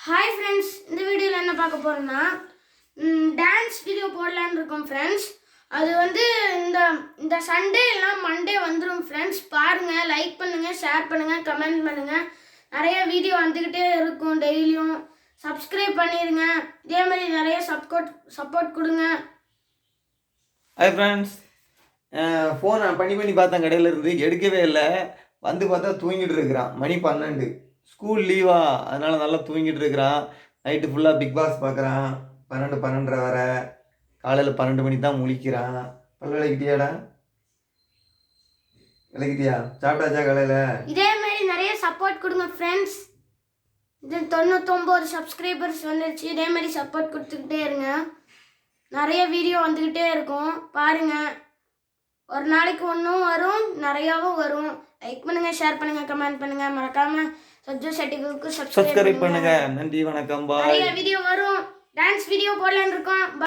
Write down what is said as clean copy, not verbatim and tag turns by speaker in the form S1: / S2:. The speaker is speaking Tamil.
S1: ஹாய் ஃப்ரெண்ட்ஸ், இந்த வீடியோவில் என்ன பார்க்க போகிறோன்னா டான்ஸ் வீடியோ போடலான்னு இருக்கோம் ஃப்ரெண்ட்ஸ். அது வந்து இந்த இந்த சண்டே எல்லாம் மண்டே வந்துடும் ஃப்ரெண்ட்ஸ். பாருங்கள், லைக் பண்ணுங்கள், ஷேர் பண்ணுங்கள், கமெண்ட் பண்ணுங்கள். நிறைய வீடியோ வந்துக்கிட்டே இருக்கும் டெய்லியும். சப்ஸ்கிரைப் பண்ணிடுங்க. இதே மாதிரி நிறைய சப்போர்ட் கொடுங்க.
S2: ஹாய் ஃப்ரெண்ட்ஸ், ஃபோன் நான் பண்ணி பார்த்தேன், கடையில் இருந்து எடுக்கவே இல்லை. வந்து பார்த்தா தூங்கிட்டு இருக்கிறான். மணி 12, ஸ்கூல் லீவா, அதனால் நல்லா தூங்கிட்டு இருக்கிறான். நைட்டு ஃபுல்லாக பிக் பாஸ் பார்க்குறான். 12 வர. காலையில் 12 மணி தான் முழிக்கிறான். பல் விளக்கிட்டியாடா? விளக்கிட்டியா? சாப்பிட்டாச்சா காலையில்?
S1: இதே மாதிரி நிறைய சப்போர்ட் கொடுங்க ஃப்ரெண்ட்ஸ். இது 99 சப்ஸ்கிரைபர்ஸ் வந்துருச்சு. இதே மாதிரி சப்போர்ட் கொடுத்துக்கிட்டே இருங்க. நிறைய வீடியோ வந்துக்கிட்டே இருக்கும். பாருங்கள், ஒரு நாளைக்கு ஒன்றும் வரும், நிறையாவும் வரும். லைக் பண்ணுங்கள், ஷேர் பண்ணுங்கள், கமெண்ட் பண்ணுங்கள். மறக்காமல் சஜ்ஜோ செட்டிகளுக்கு சப்ஸ்கிரைப் பண்ணுங்கள்.
S2: நன்றி, வணக்கம், பாய்.
S1: நிறைய வீடியோ வரும். டான்ஸ் வீடியோ போடலான்னு இருக்கோம்.